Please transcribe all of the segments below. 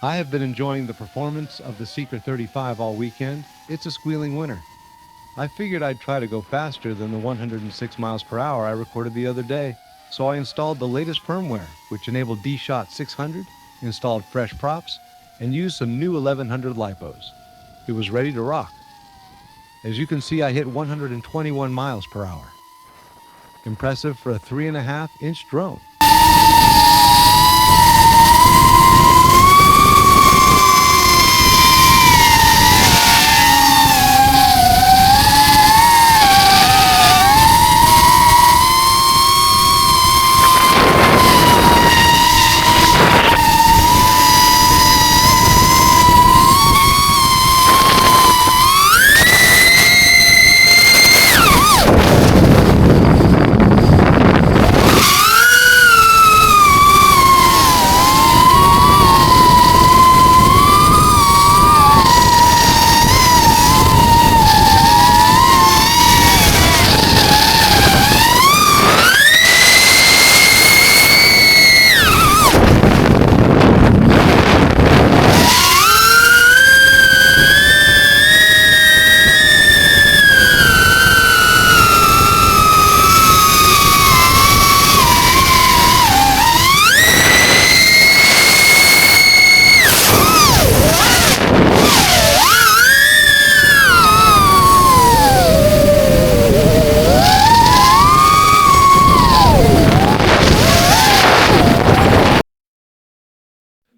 I have been enjoying the performance of the Seeker35 all weekend. It's a squealing winner. I figured I'd try to go faster than the 106 miles per hour I recorded the other day, so I installed the latest firmware, which enabled D-Shot 600, installed fresh props, and used some new 1100 lipos. It was ready to rock. As you can see, I hit 121 miles per hour. Impressive for a 3.5-inch drone.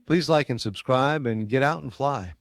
Please like and subscribe and get out and fly.